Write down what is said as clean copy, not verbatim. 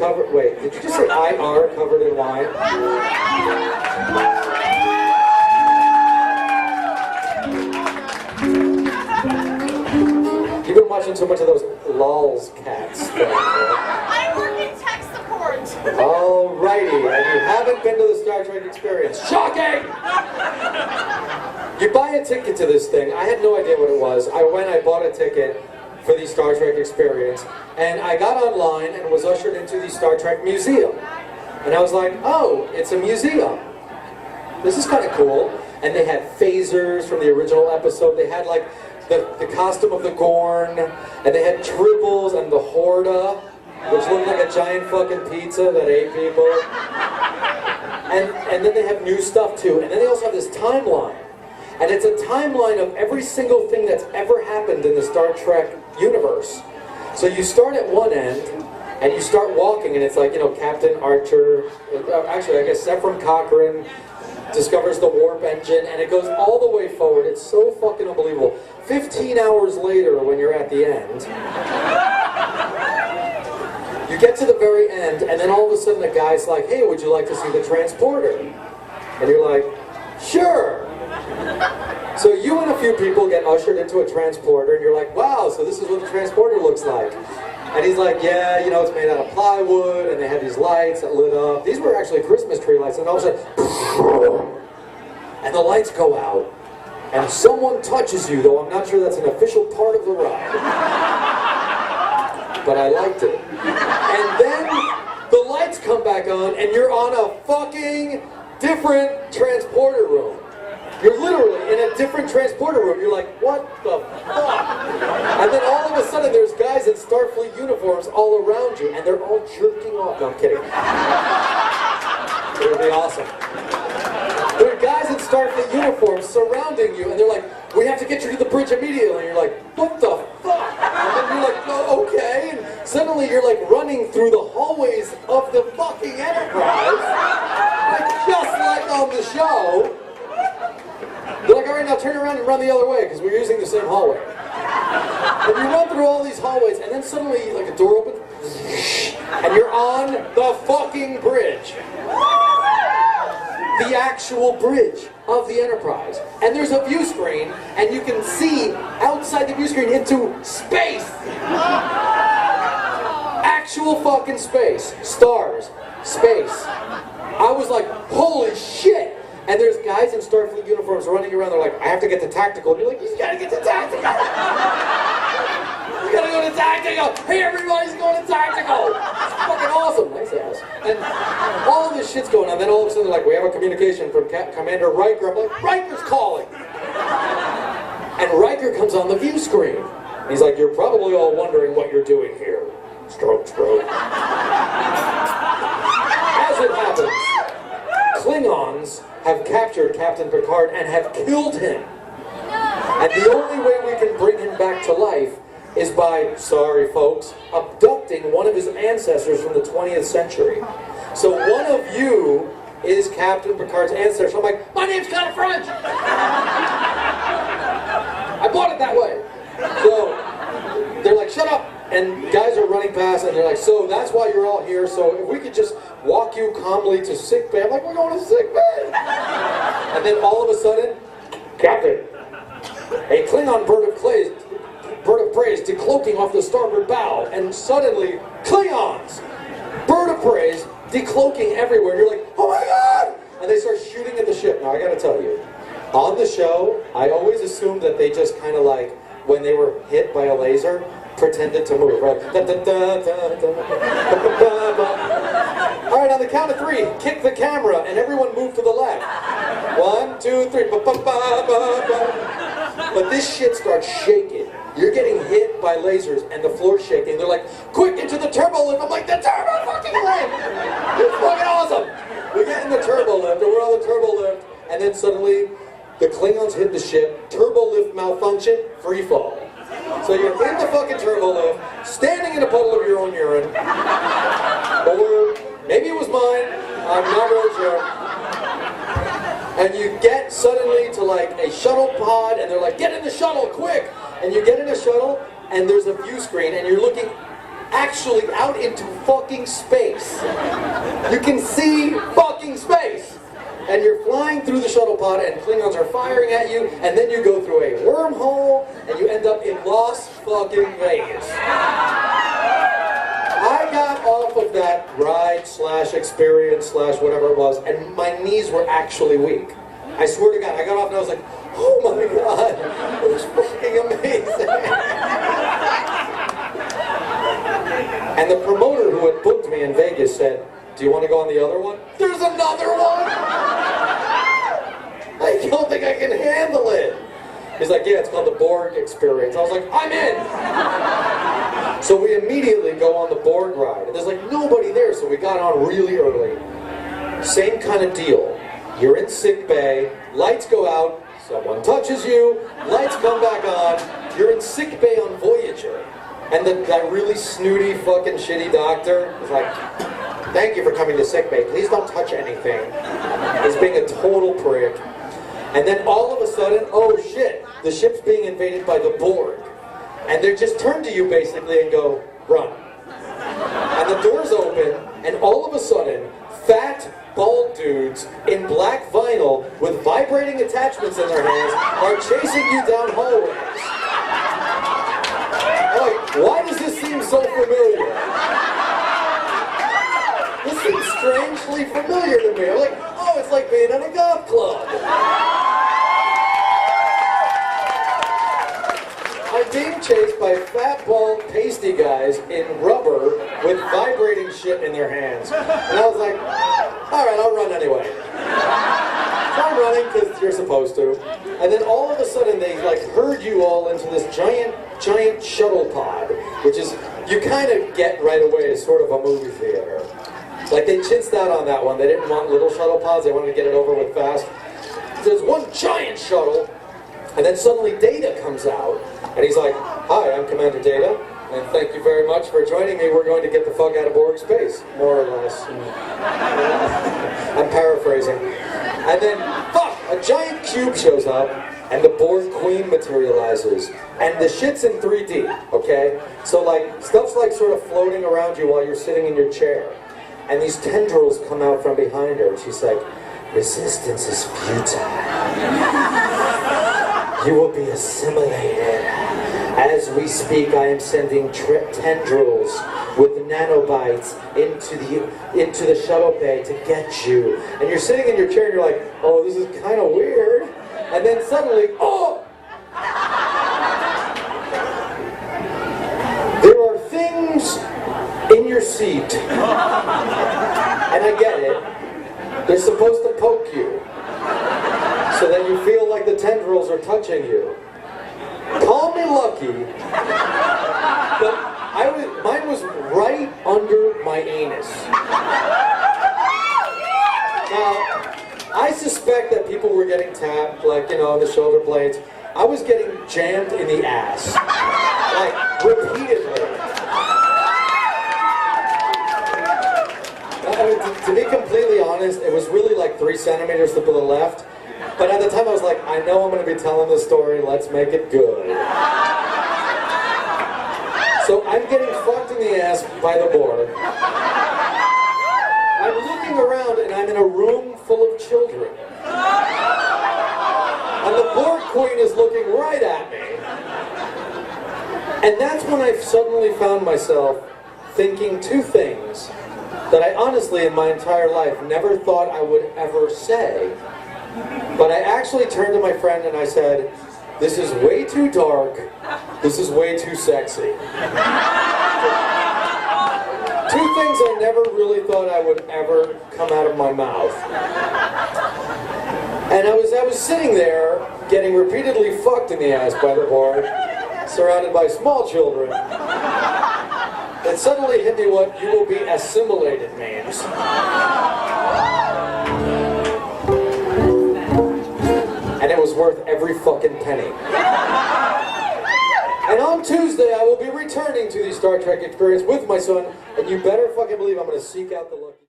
covered, wait, did you just say IR covered in wine? You've been watching so much of those lols cats. I work in tech support. Alrighty, and you haven't been to the Star Trek experience. Shocking! You buy a ticket to this thing. I had no idea what it was. I bought a ticket for the Star Trek experience, and I got online and was ushered into the Star Trek museum. And I was like, oh, it's a museum. This is kind of cool. And they had phasers from the original episode. They had like the costume of the Gorn, and they had tribbles and the Horda, which looked like a giant fucking pizza that ate people. And then they have new stuff too. And then they also have this timeline. And it's a timeline of every single thing that's ever happened in the Star Trek universe. So you start at one end, and you start walking, and it's like, you know, Captain Archer, actually I guess Ephraim Cochrane discovers the warp engine, and it goes all the way forward. It's so fucking unbelievable. 15 hours later, when you're at the end, you get to the very end, and then all of a sudden the guy's like, hey, would you like to see the transporter? And you're like, sure. So you and a few people get ushered into a transporter, and you're like, wow, so this is what the transporter looks like. And he's like, yeah, you know, it's made out of plywood, and they had these lights that lit up. These were actually Christmas tree lights, and all of a sudden, and the lights go out, and someone touches you, though I'm not sure that's an official part of the ride. But I liked it. And then the lights come back on, and you're on a fucking different transporter room. You're literally in a different transporter room. You're like, what the fuck? And then all of a sudden there's guys in Starfleet uniforms all around you, and they're all jerking off. No, I'm kidding. It would be awesome. There are guys in Starfleet uniforms surrounding you, and they're like, we have to get you to the bridge immediately. And you're like, what the fuck? And then you're like, oh, okay. And suddenly you're like running through the hallways of the fucking Enterprise, like just like on the show. They're like, all right, now turn around and run the other way, because we're using the same hallway. And you run through all these hallways, and then suddenly, like, a door opens, and you're on the fucking bridge. The actual bridge of the Enterprise. And there's a view screen, and you can see outside the view screen into space. Actual fucking space. Stars. Space. I was like, holy shit! And there's guys in Starfleet uniforms running around, they're like, I have to get to tactical. And you're like, you gotta get to tactical! You gotta go to tactical! Hey, everybody's going to tactical! It's fucking awesome! Nice ass. And all of this shit's going on. Then all of a sudden they're like, we have a communication from Commander Riker. I'm like, Riker's calling! And Riker comes on the view screen. He's like, you're probably all wondering what you're doing here. Stroke, stroke. As it happens, Klingons have captured Captain Picard and have killed him. And the only way we can bring him back to life is by, sorry folks, abducting one of his ancestors from the 20th century. So one of you is Captain Picard's ancestor. I'm like, my name's kind of French! I bought it that way. So they're like, shut up! And guys are running past, and they're like, so that's why you're all here, so if we could just walk you calmly to sick bay. I'm like, we're going to sick bay! And then all of a sudden, Captain, a Klingon bird of prey is decloaking off the starboard bow, and suddenly, Klingons! Bird of prey is decloaking everywhere, and you're like, oh my god! And they start shooting at the ship. Now, I gotta tell you, on the show, I always assumed that they just kind of like, when they were hit by a laser, pretended to move, right? Alright, on the count of 3, kick the camera and everyone move to the left. 1, 2, 3. But this shit starts shaking. You're getting hit by lasers and the floor's shaking. They're like, quick, into the turbo lift. I'm like, the turbo fucking lift! It's fucking awesome! We get in the turbo lift, and we're on the turbo lift, and then suddenly the Klingons hit the ship, turbo lift malfunction, free fall. So you're in the fucking turbo lift, standing in a puddle of your own urine, or maybe it was mine, I'm not really sure. And you get suddenly to like a shuttle pod, and they're like, get in the shuttle, quick! And you get in a shuttle, and there's a view screen, and you're looking actually out into fucking space. You can see fucking space. And you're flying through the shuttle pod and Klingons are firing at you, and then you go through a wormhole and you end up in Las fucking Vegas. I got off of that ride / experience / whatever it was, and my knees were actually weak. I swear to God, I got off and I was like, oh my God, it was fucking amazing. And the promoter who had booked me in Vegas said, do you want to go on the other one? There's another one? I don't think I can handle it. He's like, yeah, it's called the Borg experience. I was like, I'm in. So we immediately go on the Borg ride. And there's like nobody there, so we got on really early. Same kind of deal. You're in sick bay, lights go out, someone touches you, lights come back on, you're in sick bay on Voyager. And that really snooty fucking shitty doctor is like, thank you for coming to sick bay, please don't touch anything. He's being a total prick. And then all of a sudden, oh shit, the ship's being invaded by the Borg. And they just turn to you basically and go, run. And the doors open, and all of a sudden, fat, bald dudes in black vinyl with vibrating attachments in their hands are chasing you down hallways. I'm like, why does this seem so familiar? This seems strangely familiar to me. I'm like, oh, it's like being at a goth club. I'm being chased by fat, bald, pasty guys in rubber with vibrating shit in their hands. And I was like, all right, I'll run anyway. So I'm running because you're supposed to. And then all of a sudden they like herd you all into this giant shuttle pod, which is, you kind of get right away as sort of a movie theater. Like they chinsed out on that one. They didn't want little shuttle pods, they wanted to get it over with fast. So there's one giant shuttle, and then suddenly Data comes out, and he's like, hi, I'm Commander Data, and thank you very much for joining me. We're going to get the fuck out of Borg space, more or less. I'm paraphrasing. And then, fuck, a giant cube shows up, and the Borg Queen materializes. And the shit's in 3D, okay? So like, stuff's like sort of floating around you while you're sitting in your chair. And these tendrils come out from behind her, and she's like, resistance is futile. You will be assimilated. As we speak, I am sending tendrils with nanobites into the shuttle bay to get you. And you're sitting in your chair and you're like, oh, this is kind of weird. And then suddenly, oh! There are things in your seat. And I get it. They're supposed to poke you. So that you feel like the tendrils are touching you. Call me lucky, but mine was right under my anus. Now, I suspect that people were getting tapped, like, you know, the shoulder blades. I was getting jammed in the ass, like, repeatedly. I mean, to be completely honest, it was really like 3 centimeters to the left. But at the time I was like, I know I'm going to be telling this story, let's make it good. So I'm getting fucked in the ass by the Borg. I'm looking around and I'm in a room full of children. And the Borg Queen is looking right at me. And that's when I suddenly found myself thinking 2 things that I honestly in my entire life never thought I would ever say. But I actually turned to my friend and I said, this is way too dark, this is way too sexy. 2 things I never really thought I would ever come out of my mouth. And I was sitting there, getting repeatedly fucked in the ass by the Borg, surrounded by small children. It suddenly hit me what you will be assimilated means. And it was worth every fucking penny. And on Tuesday, I will be returning to the Star Trek experience with my son, and you better fucking believe I'm going to seek out the look.